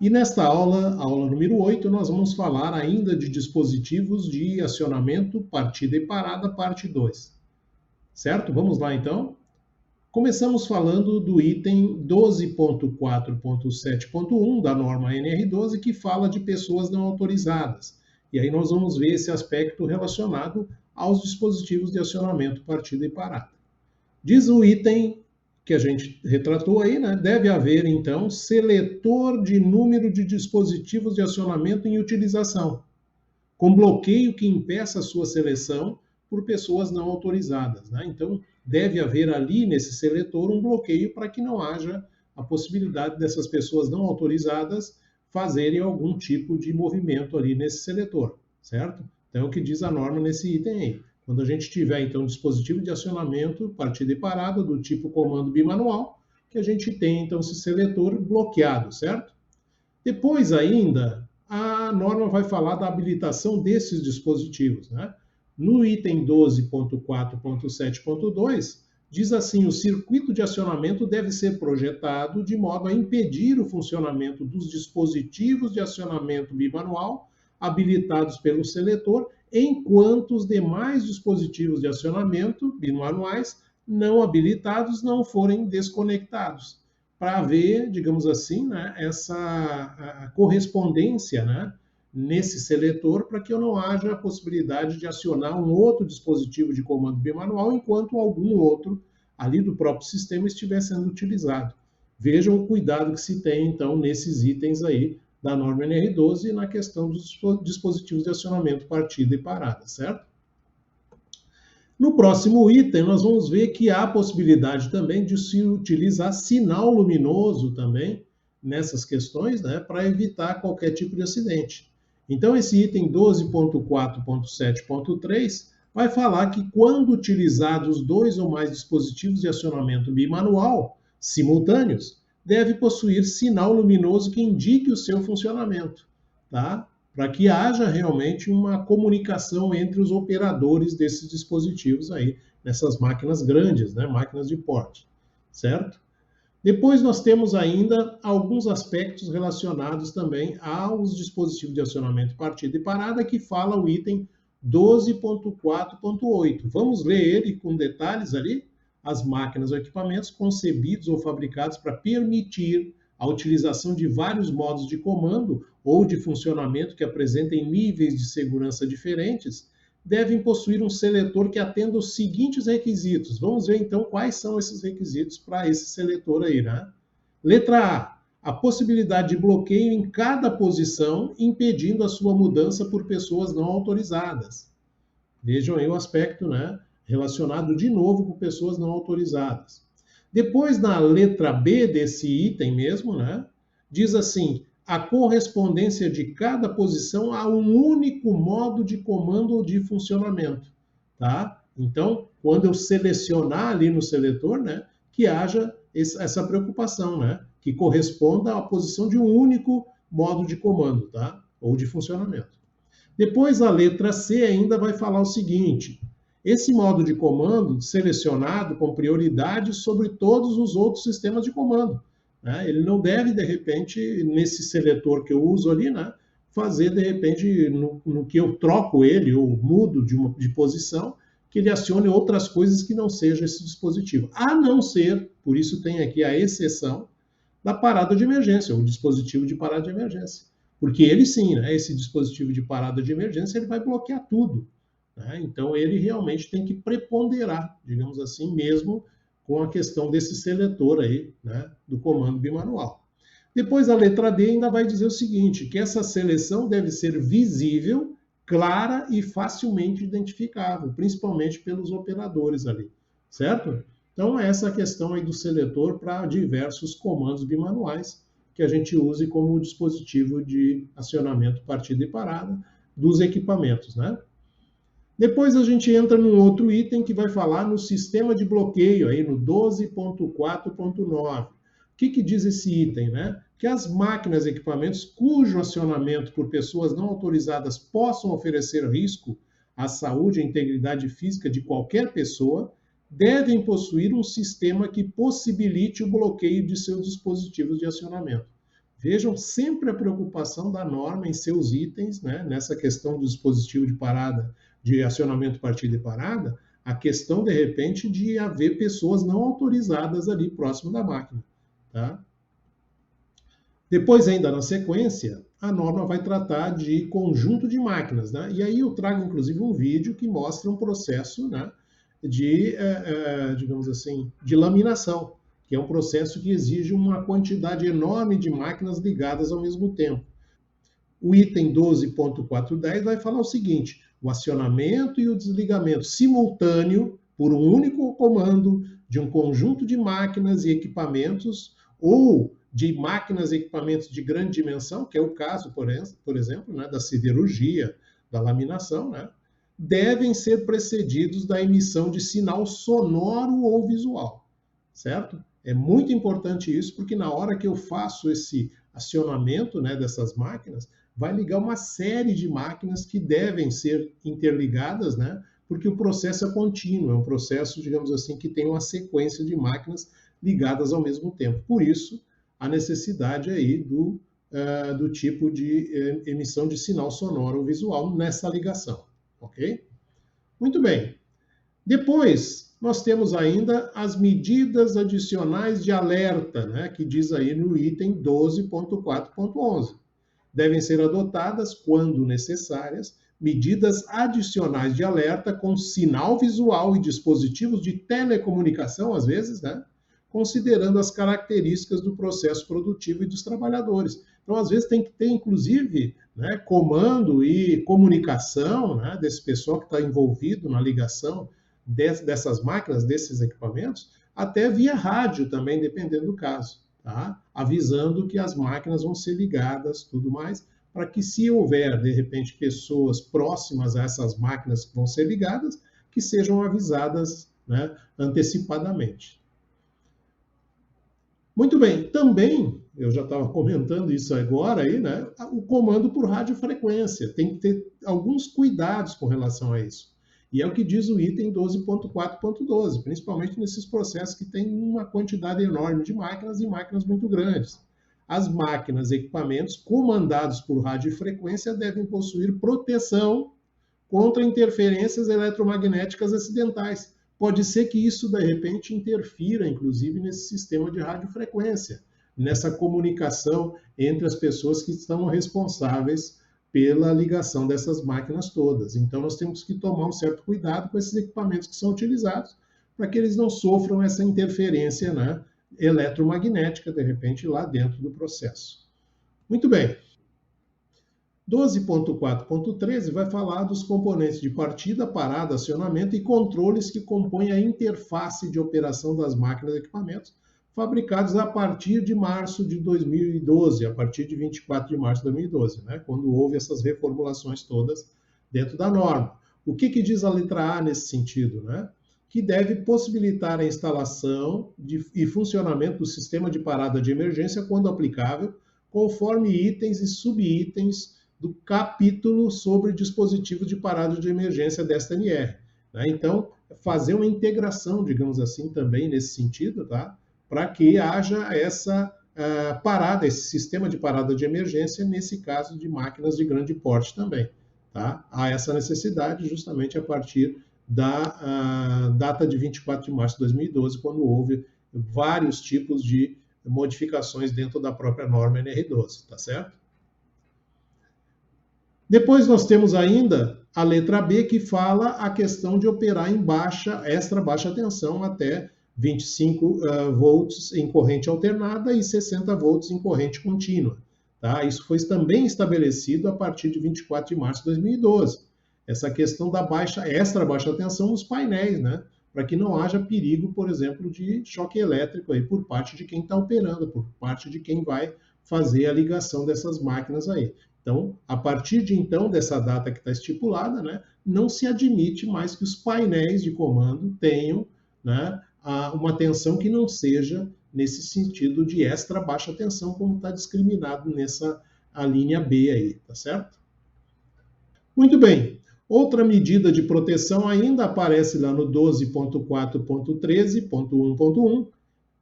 E nesta aula, aula número 8, nós vamos falar ainda de dispositivos de acionamento, partida e parada, parte 2. Certo? Vamos lá então? Começamos falando do item 12.4.7.1 da norma NR12, que fala de pessoas não autorizadas. E aí nós vamos ver esse aspecto relacionado aos dispositivos de acionamento, partida e parada. Diz o item que a gente retratou aí, né? Deve haver, então, seletor de número de dispositivos de acionamento em utilização, com bloqueio que impeça a sua seleção por pessoas não autorizadas, né? Então, deve haver ali nesse seletor um bloqueio para que não haja a possibilidade dessas pessoas não autorizadas fazerem algum tipo de movimento ali nesse seletor, certo? Então, é o que diz a norma nesse item aí. Quando a gente tiver, então, dispositivo de acionamento, partida e parada, do tipo comando bimanual, que a gente tem, então, esse seletor bloqueado, certo? Depois ainda, a norma vai falar da habilitação desses dispositivos, né? No item 12.4.7.2, diz assim: o circuito de acionamento deve ser projetado de modo a impedir o funcionamento dos dispositivos de acionamento bimanual habilitados pelo seletor, enquanto os demais dispositivos de acionamento bimanuais não habilitados não forem desconectados, para haver, digamos assim, né, essa correspondência, né, nesse seletor, para que eu não haja a possibilidade de acionar um outro dispositivo de comando bimanual enquanto algum outro ali do próprio sistema estiver sendo utilizado. Vejam o cuidado que se tem, então, nesses itens aí da norma NR12 e na questão dos dispositivos de acionamento, partida e parada, certo? No próximo item, nós vamos ver que há a possibilidade também de se utilizar sinal luminoso também nessas questões, né, para evitar qualquer tipo de acidente. Então, esse item 12.4.7.3 vai falar que quando utilizados dois ou mais dispositivos de acionamento bimanual simultâneos, deve possuir sinal luminoso que indique o seu funcionamento, tá? Para que haja realmente uma comunicação entre os operadores desses dispositivos aí, nessas máquinas grandes, né, máquinas de porte, certo? Depois nós temos ainda alguns aspectos relacionados também aos dispositivos de acionamento, partida e parada, que fala o item 12.4.8. Vamos ler ele com detalhes ali? As máquinas ou equipamentos concebidos ou fabricados para permitir a utilização de vários modos de comando ou de funcionamento que apresentem níveis de segurança diferentes, devem possuir um seletor que atenda os seguintes requisitos. Vamos ver então quais são esses requisitos para esse seletor aí, né? Letra A possibilidade de bloqueio em cada posição, impedindo a sua mudança por pessoas não autorizadas. Vejam aí o aspecto, né, relacionado de novo com pessoas não autorizadas. Depois, na letra B desse item mesmo, né, diz assim: a correspondência de cada posição a um único modo de comando ou de funcionamento, tá? Então, quando eu selecionar ali no seletor, né, que haja essa preocupação, né, que corresponda à posição de um único modo de comando, tá? Ou de funcionamento. Depois, a letra C ainda vai falar o seguinte: esse modo de comando selecionado com prioridade sobre todos os outros sistemas de comando, né? Ele não deve, de repente, nesse seletor que eu uso ali, né, fazer, de repente, no que eu troco ele ou mudo de posição, que ele acione outras coisas que não seja esse dispositivo. A não ser, por isso tem aqui a exceção, da parada de emergência, ou dispositivo de parada de emergência. Porque ele sim, né, esse dispositivo de parada de emergência, ele vai bloquear tudo, né? Então, ele realmente tem que preponderar, digamos assim, mesmo com a questão desse seletor aí, né, do comando bimanual. Depois, a letra D ainda vai dizer o seguinte, que essa seleção deve ser visível, clara e facilmente identificável, principalmente pelos operadores ali, certo? Então, essa é a questão aí do seletor para diversos comandos bimanuais que a gente use como dispositivo de acionamento, partida e parada dos equipamentos, né? Depois a gente entra num outro item que vai falar no sistema de bloqueio, aí no 12.4.9. O que diz esse item, né? Que as máquinas e equipamentos cujo acionamento por pessoas não autorizadas possam oferecer risco à saúde e integridade física de qualquer pessoa devem possuir um sistema que possibilite o bloqueio de seus dispositivos de acionamento. Vejam sempre a preocupação da norma em seus itens, né? Nessa questão do dispositivo de parada, de acionamento, partida e parada, a questão, de repente, de haver pessoas não autorizadas ali próximo da máquina. Tá? Depois, ainda na sequência, a norma vai tratar de conjunto de máquinas. Né? E aí eu trago, inclusive, um vídeo que mostra um processo, né, de, digamos assim, de laminação, que é um processo que exige uma quantidade enorme de máquinas ligadas ao mesmo tempo. O item 12.410 vai falar o seguinte: o acionamento e o desligamento simultâneo por um único comando de um conjunto de máquinas e equipamentos ou de máquinas e equipamentos de grande dimensão, que é o caso, por exemplo, né, da siderurgia, da laminação, né, devem ser precedidos da emissão de sinal sonoro ou visual, certo? É muito importante isso, porque na hora que eu faço esse acionamento, né, dessas máquinas, vai ligar uma série de máquinas que devem ser interligadas, né, porque o processo é contínuo, é um processo, digamos assim, que tem uma sequência de máquinas ligadas ao mesmo tempo. Por isso, a necessidade aí do tipo de emissão de sinal sonoro ou visual nessa ligação, ok? Muito bem. Depois, nós temos ainda as medidas adicionais de alerta, né, que diz aí no item 12.4.11. Devem ser adotadas, quando necessárias, medidas adicionais de alerta com sinal visual e dispositivos de telecomunicação, às vezes, né, considerando as características do processo produtivo e dos trabalhadores. Então, às vezes, tem que ter, inclusive, né, comando e comunicação, né, desse pessoal que está envolvido na ligação dessas máquinas, desses equipamentos, até via rádio também, dependendo do caso, tá? Avisando que as máquinas vão ser ligadas, tudo mais, para que, se houver, de repente, pessoas próximas a essas máquinas que vão ser ligadas, que sejam avisadas, né, antecipadamente. Muito bem, também, eu já estava comentando isso agora aí, né? O comando por radiofrequência. Tem que ter alguns cuidados com relação a isso. E é o que diz o item 12.4.12, principalmente nesses processos que tem uma quantidade enorme de máquinas e máquinas muito grandes. As máquinas e equipamentos comandados por radiofrequência devem possuir proteção contra interferências eletromagnéticas acidentais. Pode ser que isso, de repente, interfira, inclusive, nesse sistema de radiofrequência, nessa comunicação entre as pessoas que estão responsáveis pela ligação dessas máquinas todas. Então, nós temos que tomar um certo cuidado com esses equipamentos que são utilizados, para que eles não sofram essa interferência, né, eletromagnética, de repente, lá dentro do processo. Muito bem. 12.4.13 vai falar dos componentes de partida, parada, acionamento e controles que compõem a interface de operação das máquinas e equipamentos fabricados a partir de março de 2012, a partir de 24 de março de 2012, né, quando houve essas reformulações todas dentro da norma. O que diz a letra A nesse sentido? Né? Que deve possibilitar a instalação e funcionamento do sistema de parada de emergência quando aplicável, conforme itens e subitens do capítulo sobre dispositivos de parada de emergência desta NR. Né? Então, fazer uma integração, digamos assim, também nesse sentido, tá? Para que haja essa parada, esse sistema de parada de emergência, nesse caso de máquinas de grande porte também. Tá? Há essa necessidade justamente a partir da data de 24 de março de 2012, quando houve vários tipos de modificações dentro da própria norma NR12, tá certo? Depois nós temos ainda a letra B, que fala a questão de operar em extra baixa tensão até 25 volts em corrente alternada e 60 volts em corrente contínua. Tá? Isso foi também estabelecido a partir de 24 de março de 2012. Essa questão da extra baixa tensão nos painéis, né? Para que não haja perigo, por exemplo, de choque elétrico aí por parte de quem está operando, por parte de quem vai fazer a ligação dessas máquinas aí. Então, a partir de então, dessa data que está estipulada, né, não se admite mais que os painéis de comando tenham, né, uma tensão que não seja nesse sentido de extra baixa tensão, como está discriminado nessa a linha B aí, tá certo? Muito bem. Outra medida de proteção ainda aparece lá no 12.4.13.1.1,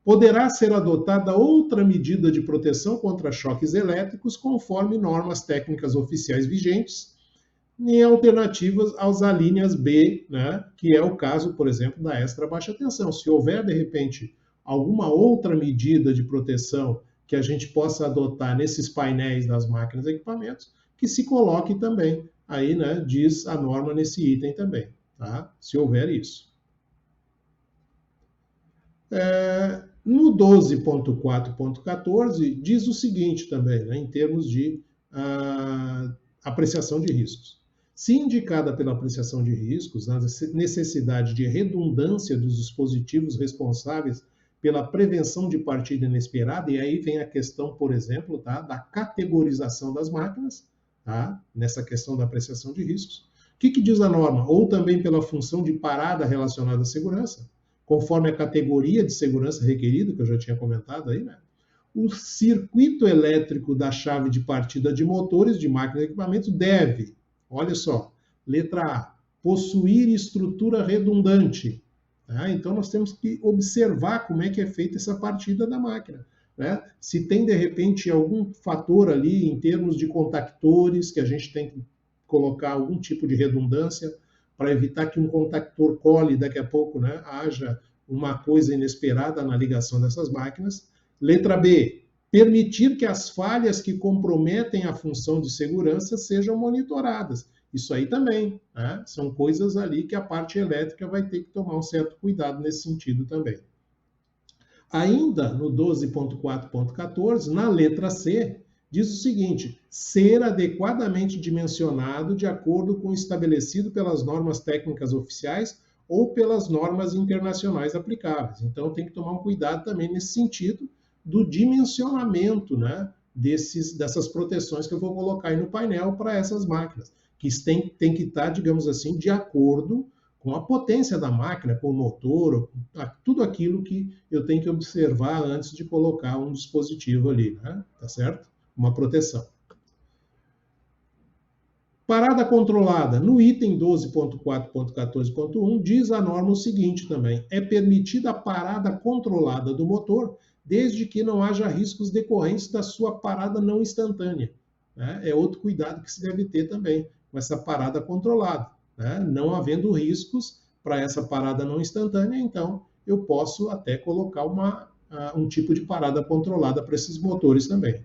Poderá ser adotada outra medida de proteção contra choques elétricos conforme normas técnicas oficiais vigentes, em alternativas às alíneas B, né, que é o caso, por exemplo, da extra baixa tensão. Se houver, de repente, alguma outra medida de proteção que a gente possa adotar nesses painéis das máquinas e equipamentos, que se coloque também. Aí, né, diz a norma nesse item também, tá? Se houver isso. No 12.4.14 diz o seguinte também, né, em termos de apreciação de riscos. Se indicada pela apreciação de riscos a necessidade de redundância dos dispositivos responsáveis pela prevenção de partida inesperada, e aí vem a questão, por exemplo, tá, da categorização das máquinas, tá, nessa questão da apreciação de riscos. O que diz a norma? Ou também pela função de parada relacionada à segurança, conforme a categoria de segurança requerida, que eu já tinha comentado aí, né? O circuito elétrico da chave de partida de motores de máquinas e equipamentos deve, olha só, letra A, possuir estrutura redundante. Tá? Então, nós temos que observar como é que é feita essa partida da máquina. Né? Se tem, de repente, algum fator ali em termos de contactores, que a gente tem que colocar algum tipo de redundância, para evitar que um contactor cole daqui a pouco, né, haja uma coisa inesperada na ligação dessas máquinas. Letra B, permitir que as falhas que comprometem a função de segurança sejam monitoradas. Isso aí também, né, são coisas ali que a parte elétrica vai ter que tomar um certo cuidado nesse sentido também. Ainda no 12.4.14, na letra C, diz o seguinte: ser adequadamente dimensionado de acordo com o estabelecido pelas normas técnicas oficiais ou pelas normas internacionais aplicáveis. Então, tem que tomar um cuidado também nesse sentido do dimensionamento, né, dessas proteções que eu vou colocar aí no painel para essas máquinas, que tem que estar, digamos assim, de acordo com a potência da máquina, com o motor, tudo aquilo que eu tenho que observar antes de colocar um dispositivo ali, né? Tá certo? Uma proteção. Parada controlada. No item 12.4.14.1 diz a norma o seguinte também: é permitida a parada controlada do motor desde que não haja riscos decorrentes da sua parada não instantânea. Né? É outro cuidado que se deve ter também com essa parada controlada. Né? Não havendo riscos para essa parada não instantânea, então eu posso até colocar um tipo de parada controlada para esses motores também.